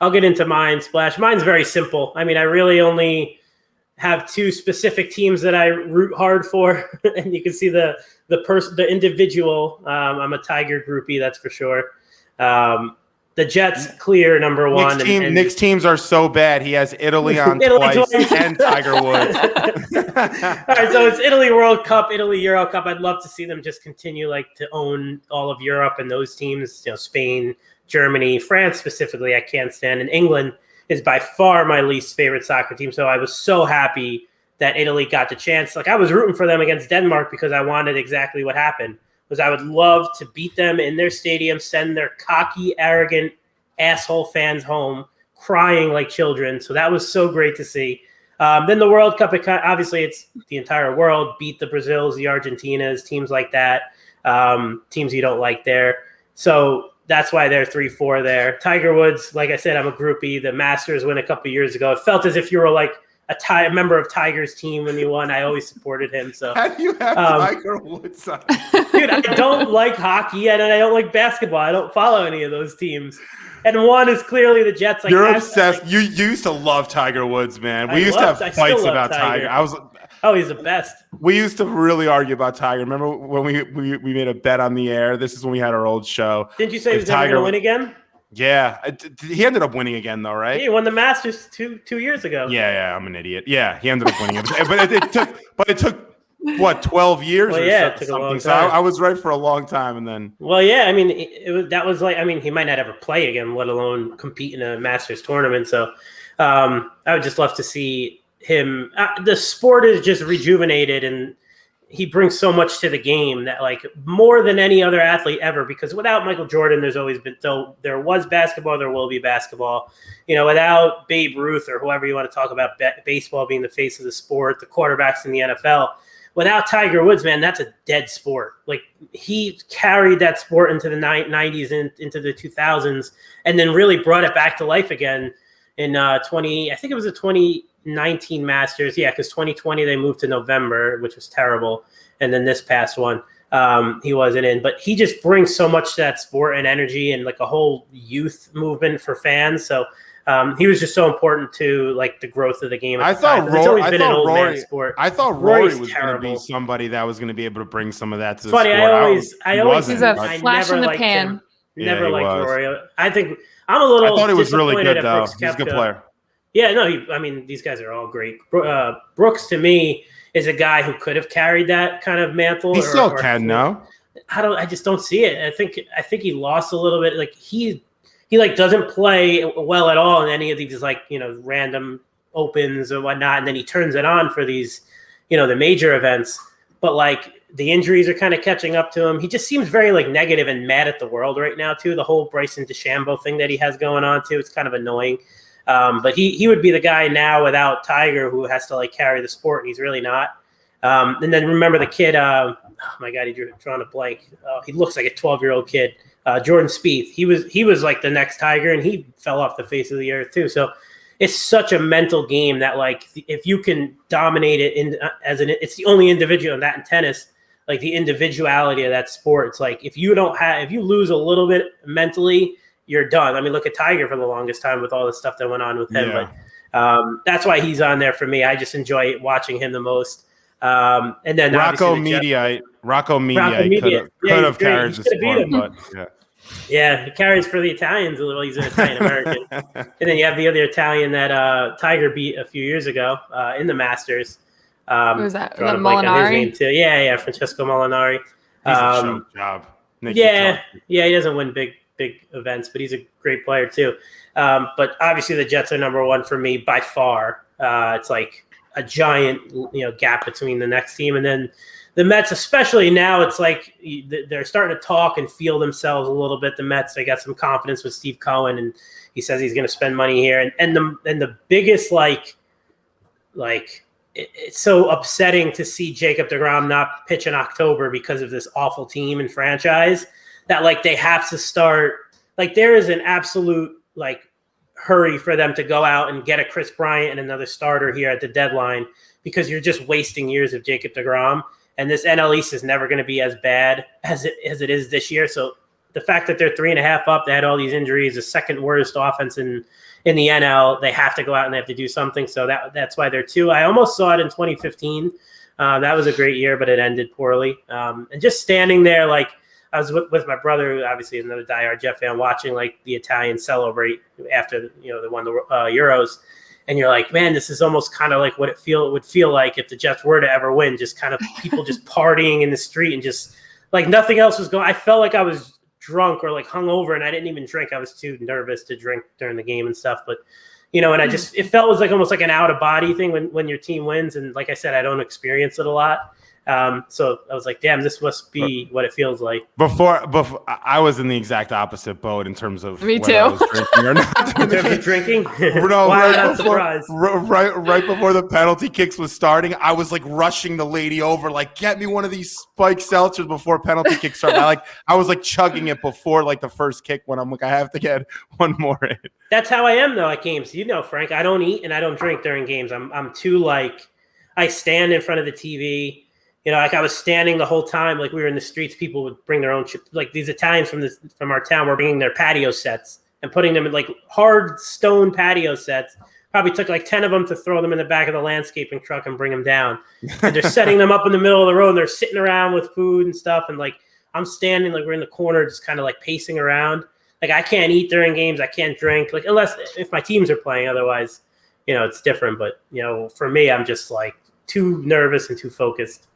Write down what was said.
I'll get into mine, Splash. Mine's very simple. I mean, I really only have two specific teams that I root hard for, and you can see the individual. I'm a Tiger groupie, that's for sure. The Jets clear number one. Nick's teams are so bad. He has Italy on twice and Tiger Woods. All right, so it's Italy World Cup, Italy Euro Cup. I'd love to see them just continue to own all of Europe and those teams. Spain, Germany, France specifically, I can't stand. And England is by far my least favorite soccer team. So I was so happy that Italy got the chance. I was rooting for them against Denmark because I wanted exactly what happened. Was I would love to beat them in their stadium, send their cocky, arrogant, asshole fans home, crying like children. So that was so great to see. Then the World Cup, obviously it's the entire world, beat the Brazils, the Argentinas, teams like that, teams you don't like there. So that's why they're 3-4 there. Tiger Woods, like I said, I'm a groupie. The Masters win a couple years ago. It felt as if you were a member of Tiger's team when you won. I always supported him. So how do you have Tiger Woods on? Dude, I don't like hockey and I don't like basketball. I don't follow any of those teams. And one is clearly the Jets. You're obsessed. You used to love Tiger Woods, man. We used to have fights about Tiger. He's the best. We used to really argue about Tiger. Remember when we made a bet on the air? This is when we had our old show. Didn't you say he was never going to win again? Yeah, he ended up winning again, though, right? He won the Masters two years ago. Yeah, I'm an idiot. Yeah, he ended up winning it, but it took what 12 years? Well, it took a long time. So I was right for a long time, and then. Well, yeah, I mean, he might not ever play again, let alone compete in a Masters tournament. So, I would just love to see him. The sport is just rejuvenated and. He brings so much to the game that more than any other athlete ever, because without Michael Jordan, there was basketball, there will be basketball, without Babe Ruth or whoever you want to talk about, baseball being the face of the sport, the quarterbacks in the NFL, without Tiger Woods, man, that's a dead sport. He carried that sport into the 90s and into the 2000s and then really brought it back to life again in I think it was a 2019 Masters. Yeah, because 2020 they moved to November, which was terrible. And then this past one, he wasn't in. But he just brings so much to that sport and energy and a whole youth movement for fans. So he was just so important to the growth of the game. I thought Rory was going to be somebody that was going to be able to bring some of that to the sport. He's a flash in the pan. Never liked Rory. I think I'm a little. I thought he was really good though. He's a good player. Yeah, no, these guys are all great. Brooks, to me, is a guy who could have carried that kind of mantle. He still can, no? I just don't see it. I think he lost a little bit. He doesn't play well at all in any of these random opens or whatnot, and then he turns it on for these, the major events. But the injuries are kind of catching up to him. He just seems very negative and mad at the world right now too. The whole Bryson DeChambeau thing that he has going on too, it's kind of annoying. But he would be the guy now without Tiger who has to carry the sport, and he's really not. And then remember the kid, oh my God, he drawn a blank. He looks like a 12-year-old kid, Jordan Spieth. He was the next Tiger, and he fell off the face of the earth too. So it's such a mental game that if you can dominate it it's the only individual in that in tennis, the individuality of that sport. It's if you lose a little bit mentally, you're done. I mean, look at Tiger for the longest time with all the stuff that went on with him. Yeah. But that's why he's on there for me. I just enjoy watching him the most. And then Rocco Mediate could have carried the sport, but yeah. Yeah, he carries for the Italians a little. He's an Italian American. And then you have the other Italian that Tiger beat a few years ago in the Masters. Who was that? Was that Molinari? His name too. Yeah, Francesco Molinari. He's a choke job. He doesn't win big events, but he's a great player too. But obviously the Jets are number one for me by far. It's a giant gap between the next team, and then the Mets, especially now, it's they're starting to talk and feel themselves a little bit. The Mets, they got some confidence with Steve Cohen, and he says he's going to spend money here. And the biggest it's so upsetting to see Jacob deGrom not pitch in October because of this awful team and franchise that they have to start. There is an absolute hurry for them to go out and get a Chris Bryant and another starter here at the deadline, because you're just wasting years of Jacob deGrom. And this NL East is never going to be as bad as it is this year. So the fact that they're 3.5 up, they had all these injuries, the second worst offense in the NL. They have to go out and they have to do something. So that's why they're 2. I almost saw it in 2015. That was a great year, but it ended poorly. And just standing there, like I was with my brother, who obviously is another diehard Jet fan, watching like the Italians celebrate after they won the Euros. And you're like, man, this is almost kind of like what it would feel like if the Jets were to ever win. Just kind of people just partying in the street and just like nothing else was going. I felt like I was drunk or like hungover, and I didn't even drink. I was too nervous to drink during the game and stuff. But and it felt like almost like an out of body thing when your team wins. And like I said, I don't experience it a lot. So I was like, damn, this must be what it feels like. Before I was in the exact opposite boat in terms of me too. I was drinking or not. In terms of drinking? No, right before the penalty kicks was starting, I was like rushing the lady over, like, get me one of these spiked seltzers before penalty kick started. I was like chugging it before like the first kick when I'm like, I have to get one more in. That's how I am though at games. Frank, I don't eat and I don't drink during games. I'm too like, I stand in front of the TV. Like I was standing the whole time, like we were in the streets, people would bring their own like these Italians from our town were bringing their patio sets and putting them in like hard stone patio sets. Probably took like 10 of them to throw them in the back of the landscaping truck and bring them down. And they're setting them up in the middle of the road and they're sitting around with food and stuff. And like, I'm standing, like we're in the corner, just kind of like pacing around. Like I can't eat during games. I can't drink, like unless if my teams are playing, otherwise, it's different. But, for me, I'm just like too nervous and too focused.